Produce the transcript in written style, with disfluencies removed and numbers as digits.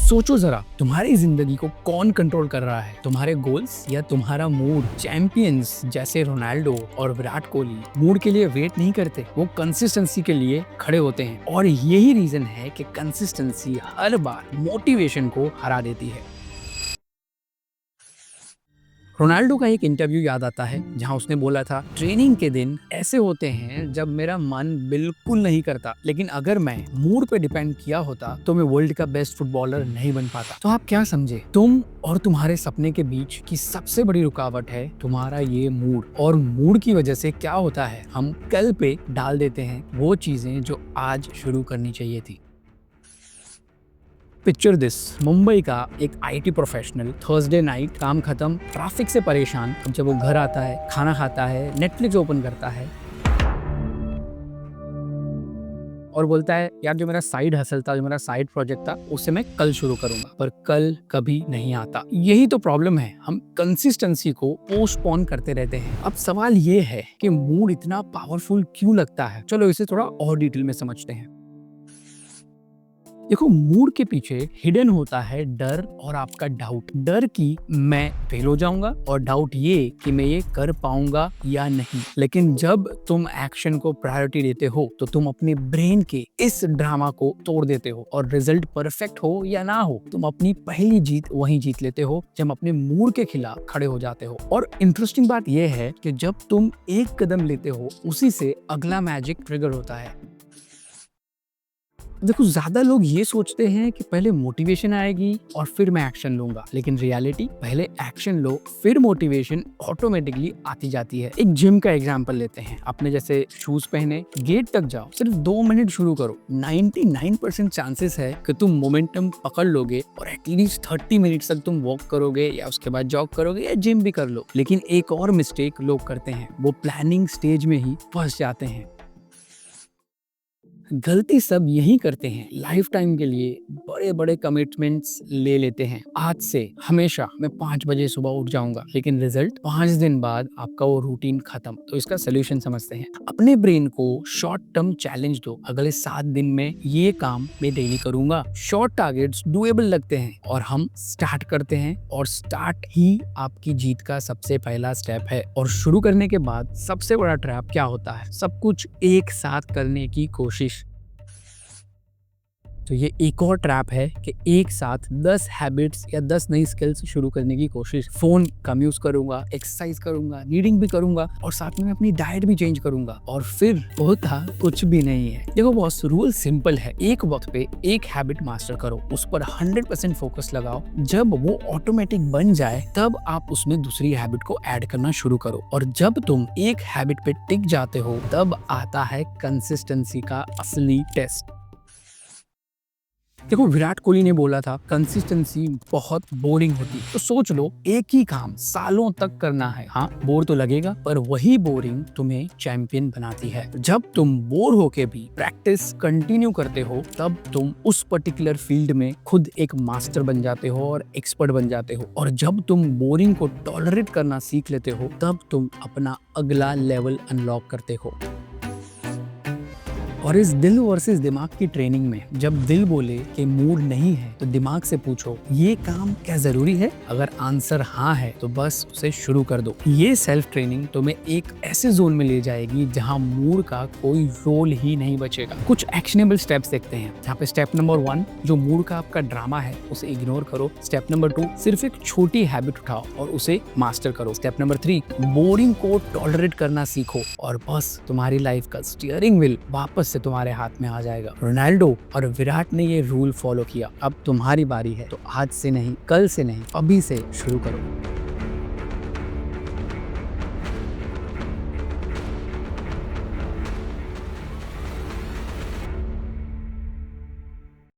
सोचो जरा, तुम्हारी जिंदगी को कौन कंट्रोल कर रहा है, तुम्हारे गोल्स या तुम्हारा मूड। चैंपियंस जैसे रोनाल्डो और विराट कोहली मूड के लिए वेट नहीं करते, वो कंसिस्टेंसी के लिए खड़े होते हैं। और यही रीजन है कि कंसिस्टेंसी हर बार मोटिवेशन को हरा देती है। रोनाल्डो का एक इंटरव्यू याद आता है जहां उसने बोला था, ट्रेनिंग के दिन ऐसे होते हैं जब मेरा मन बिल्कुल नहीं करता, लेकिन अगर मैं मूड पे डिपेंड किया होता तो मैं वर्ल्ड का बेस्ट फुटबॉलर नहीं बन पाता। तो आप क्या समझे, तुम और तुम्हारे सपने के बीच की सबसे बड़ी रुकावट है तुम्हारा ये मूड। और मूड की वजह से क्या होता है, हम कल पे डाल देते हैं वो चीजें जो आज शुरू करनी चाहिए थी। पिक्चर दिस, मुंबई का एक आईटी प्रोफेशनल थर्सडे नाइट काम खत्म, ट्रैफिक से परेशान, जब वो घर आता है, खाना खाता है, नेटफ्लिक्स ओपन करता है और बोलता है, यार जो मेरा साइड हसल था, जो मेरा साइड प्रोजेक्ट था, उसे मैं कल शुरू करूंगा। पर कल कभी नहीं आता। यही तो प्रॉब्लम है, हम कंसिस्टेंसी को पोस्टपोन करते रहते हैं। अब सवाल ये है कि मूड इतना पावरफुल क्यों लगता है। चलो इसे थोड़ा और डिटेल में समझते हैं। देखो, मूड के पीछे हिडन होता है डर और आपका डाउट। डर कि मैं फेल हो जाऊंगा और डाउट ये कि मैं ये कर पाऊंगा या नहीं। लेकिन जब तुम एक्शन को प्रायोरिटी देते हो तो तुम अपने ब्रेन के इस ड्रामा को तोड़ देते हो, और रिजल्ट परफेक्ट हो या ना हो, तुम अपनी पहली जीत वहीं जीत लेते हो जब अपने मूड के खिलाफ खड़े हो जाते हो। और इंटरेस्टिंग बात यह है कि जब तुम एक कदम लेते हो, उसी से अगला मैजिक ट्रिगर होता है। देखो, ज्यादा लोग ये सोचते हैं कि पहले मोटिवेशन आएगी और फिर मैं एक्शन लूंगा, लेकिन रियलिटी, पहले एक्शन लो फिर मोटिवेशन ऑटोमेटिकली आती जाती है। एक जिम का एग्जांपल लेते हैं। आपने जैसे शूज पहने, गेट तक जाओ, सिर्फ 2 मिनट शुरू करो, 99% चांसेस है कि तुम मोमेंटम पकड़ लोगे और एटलीस्ट 30 मिनट्स तक तुम वॉक करोगे या उसके बाद जॉग करोगे या जिम भी कर लो। लेकिन एक और मिस्टेक लोग करते हैं, वो प्लानिंग स्टेज में ही फंस जाते हैं। गलती सब यही करते हैं, लाइफ टाइम के लिए बड़े बड़े कमिटमेंट्स ले लेते हैं। आज से हमेशा मैं 5 बजे सुबह उठ जाऊंगा, लेकिन रिजल्ट 5 दिन बाद आपका वो रूटीन खत्म। तो इसका सोल्यूशन समझते हैं। अपने ब्रेन को शॉर्ट टर्म चैलेंज दो, अगले 7 दिन में ये काम मैं डेली करूंगा। शॉर्ट टारगेट्स डुएबल लगते हैं और हम स्टार्ट करते हैं, और स्टार्ट ही आपकी जीत का सबसे पहला स्टेप है। और शुरू करने के बाद सबसे बड़ा ट्रैप क्या होता है, सब कुछ एक साथ करने की कोशिश। तो ये एक और ट्रैप है कि एक साथ 10 हैबिट्स या 10 नई स्किल्स शुरू करने की कोशिश। फोन कम यूज करूंगा, एक्सरसाइज करूंगा, रीडिंग भी करूंगा, और साथ में अपनी डाइट भी चेंज करूंगा, और फिर होता कुछ भी नहीं है। देखो बॉस, रूल सिंपल है, एक वक्त पे एक हैबिट मास्टर करो, उस पर 100% फोकस लगाओ। जब वो ऑटोमेटिक बन जाए तब आप उसमें दूसरी हैबिट को ऐड करना शुरू करो। और जब तुम एक हैबिट पे टिक जाते हो, तब आता है कंसिस्टेंसी का असली टेस्ट। देखो, विराट कोहली ने बोला था, कंसिस्टेंसी बहुत बोरिंग होती। तो सोच लो, एक ही काम सालों तक करना है। हाँ, बोर तो लगेगा, पर वही बोरिंग तुम्हें चैंपियन बनाती है। जब तुम बोर होके भी प्रैक्टिस कंटिन्यू करते हो, तब तुम उस पर्टिकुलर फील्ड में खुद एक मास्टर बन जाते हो और एक्सपर्ट बन जाते हो। और जब तुम बोरिंग को टॉलरेट करना सीख लेते हो, तब तुम अपना अगला लेवल अनलॉक करते हो। और इस दिल वर्सेस दिमाग की ट्रेनिंग में, जब दिल बोले कि मूड नहीं है, तो दिमाग से पूछो, ये काम क्या जरूरी है? अगर आंसर हाँ है तो बस उसे शुरू कर दो। ये सेल्फ ट्रेनिंग तुम्हें एक ऐसे जोन में ले जाएगी जहां मूड का कोई रोल ही नहीं बचेगा। कुछ एक्शनेबल स्टेप्स देखते हैं, जहाँ पे स्टेप नंबर 1, जो मूड का आपका ड्रामा है उसे इग्नोर करो। स्टेप नंबर 2, सिर्फ एक छोटी हैबिट उठाओ और उसे मास्टर करो। स्टेप नंबर 3, बोरिंग को टॉलरेट करना सीखो, और बस तुम्हारी लाइफ का स्टीयरिंग व्हील वापस से तुम्हारे हाथ में आ जाएगा। रोनाल्डो और विराट ने ये रूल फॉलो किया, अब तुम्हारी बारी है। तो आज से नहीं, कल से नहीं, अभी से शुरू करो।